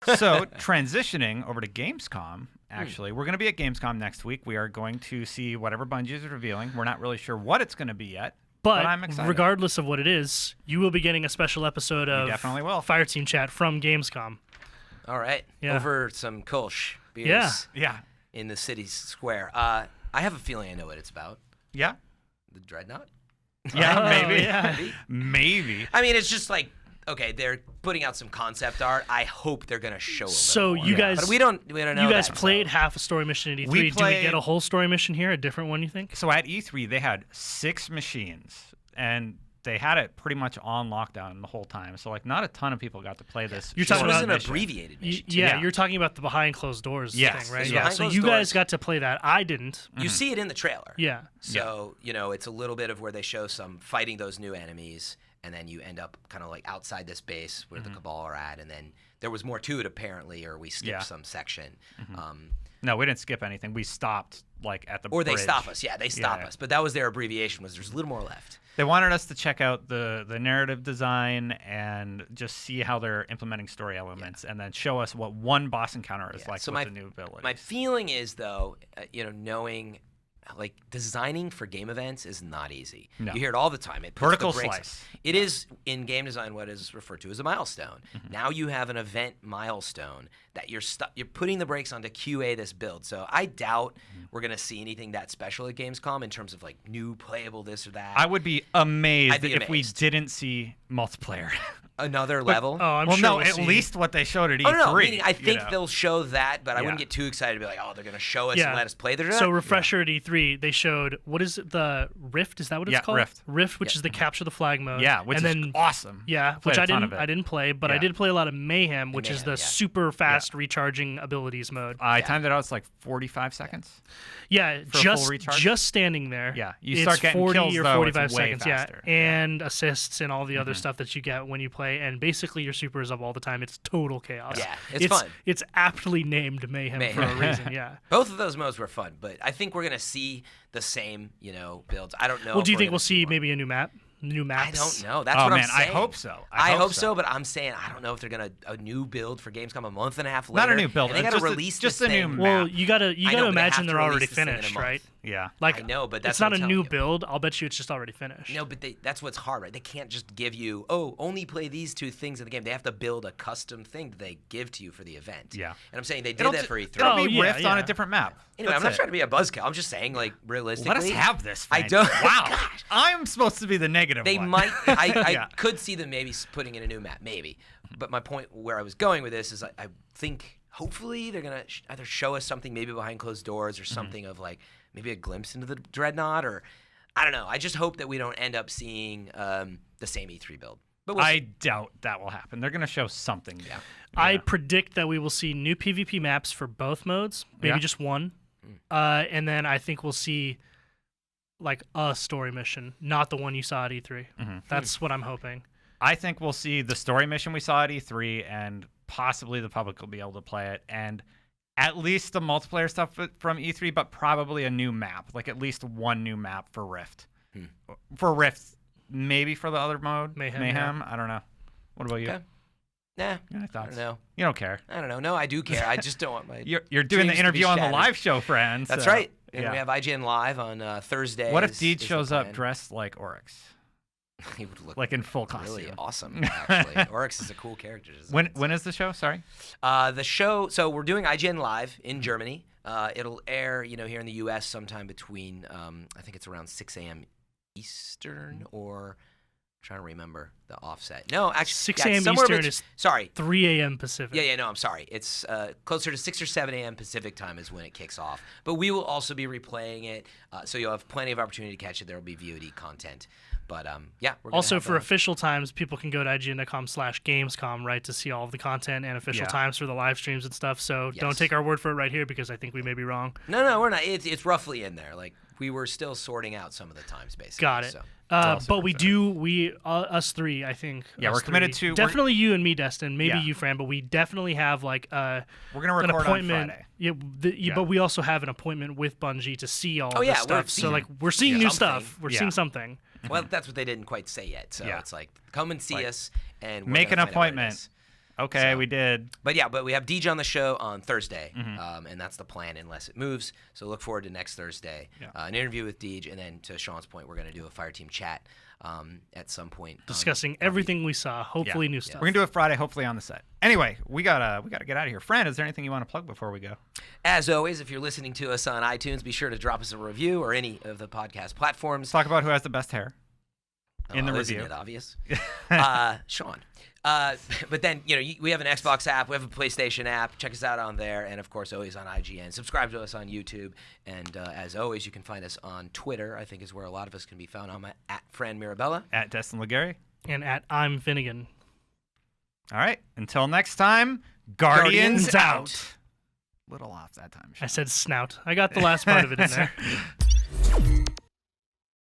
So transitioning over to Gamescom, actually, we're going to be at Gamescom next week. We are going to see whatever Bungie is revealing. We're not really sure what it's going to be yet, but I'm excited. Regardless of what it is, you will be getting a special episode of definitely will. Fireteam Chat from Gamescom. All right. Yeah. Over some Kolsch beers. Yeah. In the city square. I have a feeling I know what it's about. Yeah. The Dreadnought? Yeah, maybe. Yeah. Maybe. I mean, it's just like, okay, they're putting out some concept art. I hope they're gonna show a little So more. you guys, but we don't know. You guys that, played so. half a story mission at E3. We Do we get a whole story mission here? A different one, you think? So at E3, they had 6 machines, and they had it pretty much on lockdown the whole time. So, like, not a ton of people got to play this. You're This talking was about an mission. abbreviated mission. too. Yeah, you're talking about the behind closed doors thing, right? It's Yeah. behind So closed you guys doors. got to play that. I didn't. You see it in the trailer. Yeah. So, it's a little bit of where they show some fighting those new enemies, and then you end up kind of like outside this base where the Cabal are at, and then there was more to it apparently, or we skipped some section. No, we didn't skip anything. We stopped, like, at the Or they bridge. stop us. Yeah, they stop us. But that was their abbreviation, was there's a little more left. They wanted us to check out the narrative design and just see how they're implementing story elements, and then show us what one boss encounter is like with the new abilities. My feeling is, though, knowing, like, designing for game events is not easy. No. You hear it all the time. It puts Vertical the brakes. slice. It is, in game design, what is referred to as a milestone. Now you have an event milestone that you're putting the brakes on to QA this build. So I doubt we're going to see anything that special at Gamescom in terms of, like, new playable this or that. I would be amazed I'd be if we amazed. didn't see multiplayer. Another level. Oh, I'm well, sure no, we'll at see. least what they showed at E3. Oh, no, meaning I think you know? they'll show that, but I wouldn't Yeah. get too excited to be like, oh, they're going to show us Yeah. and let us play. So refresher at E3, they showed, what is it, the Rift? Is that what it's Yeah, called? Rift. Which is the capture the flag mode. Yeah, which and is then, awesome. Yeah, Played which a ton of it. I didn't play, but I Yeah. did play a lot of Mayhem, which is Mayhem, the yeah. super fast recharging abilities mode. I timed it out. It's like 45 seconds. Yeah, for a full recharge? just standing there. Yeah, you it's start getting 40 kills, or though, 45 it's way seconds. faster. Yeah, and assists and all the other stuff that you get when you play, and basically your super is up all the time. It's total chaos. Yeah, it's fun. It's aptly named Mayhem for a reason. Yeah. Both of those modes were fun, but I think we're going to see the same, builds. I don't know. Well, do you if think we're we'll gonna see more. maybe a new map? New I maps? don't know. That's Oh, what man, I'm saying. I hope so. I hope so, but I'm saying I don't know if they're gonna a new build for Gamescom a month and a half later. Not a new build. And they it's gotta just release just this a new thing. map. Well, you gotta I know, imagine but they have they're to already release this thing in a finished, month. right? Yeah. Like, I know, but that's it's not what a I'm new telling you. build. I'll bet you it's just already finished. No, but that's what's hard, right? They can't just give you, only play these 2 things in the game. They have to build a custom thing that they give to you for the event. Yeah. And I'm saying they did It'll that for E3. It'll Oh, be yeah, Rift on a yeah. different map. Anyway, I'm That's not it. trying to be a buzzkill. I'm just saying, like, realistically. Let us have this. I Frank. don't. Wow. Gosh. I'm supposed to be the negative They one. might. I Yeah. could see them maybe putting in a new map, maybe. But my point where I was going with this is I think hopefully they're going to either show us something maybe behind closed doors or something of, like, maybe a glimpse into the Dreadnought, or I don't know. I just hope that we don't end up seeing the same E3 build. But we'll I see. doubt that will happen. They're going to show something. Yeah. I predict that we will see new PvP maps for both modes, maybe Yeah. just one. And then I think we'll see like a story mission, not the one you saw at E3. That's what I'm hoping. I think we'll see the story mission we saw at E3, and possibly the public will be able to play it, and at least the multiplayer stuff from E3, but probably a new map, like at least one new map for Rift. For Rift, maybe for the other mode, Mayhem. I don't know. What about you? Okay. Nah, Any I thoughts? don't know. You don't care. I don't know. No, I do care. I just don't want my. You're doing the dreams to be interview on the shattered. live show, friends. That's so, right. And yeah. we have IGN Live on Thursday. What if Deed shows up dressed like Oryx, He would look like in full costume? really awesome, actually. Oryx is a cool character. When is the show? Sorry. The show, so we're doing IGN Live in Germany. It'll air, here in the U.S. sometime between, I think it's around 6 a.m. Eastern, or I'm trying to remember the offset. No, actually, 6 a.m. somewhere Eastern between- is sorry. 3 a.m. Pacific. Yeah, no, I'm sorry. It's closer to 6 or 7 a.m. Pacific time is when it kicks off. But we will also be replaying it, so you'll have plenty of opportunity to catch it. There will be VOD content. But, yeah. We're gonna Also, have for official times, people can go to IGN.com/Gamescom, right, to see all of the content and official times for the live streams and stuff. So don't take our word for it right here, because I think we may be wrong. No, we're not. It's roughly in there. Like, we were still sorting out some of the times, basically. Got it. So. But us three, I think. Yeah, us we're committed three. to- Definitely you and me, Destin. Maybe Yeah. you, Fran, but we definitely have like We're gonna an record appointment. on Friday. Yeah, but we also have an appointment with Bungie to see all yeah, this stuff. So like we're seeing new stuff. We're seeing something. Well, that's what they didn't quite say yet. So it's like, come and see us, and we're Make an gonna find out what it appointment. is. Okay, So- we did. But yeah, but we have DJ on the show on Thursday, Mm-hmm. and that's the plan unless it moves. So look forward to next Thursday, Yeah. An interview with DJ, and then to Sean's point, we're going to do a Fireteam Chat at some point. Discussing everything we saw. Hopefully new stuff. We're gonna do it Friday, hopefully on the set. Anyway, we gotta get out of here. Fran, is there anything you want to plug before we go? As always, if you're listening to us on iTunes, be sure to drop us a review or any of the podcast platforms. Let's talk about who has the best hair in the Isn't review. it obvious? Sean. But then, we have an Xbox app, we have a PlayStation app. Check us out on there, and of course, always on IGN. Subscribe to us on YouTube, and as always, you can find us on Twitter. I think is where a lot of us can be found. I'm at Fran Mirabella. At Destin Legary. And at I'm Finnegan. All right. Until next time, Guardians Guardians out. out. Little off that time. I said snout. I got the last part of it in there.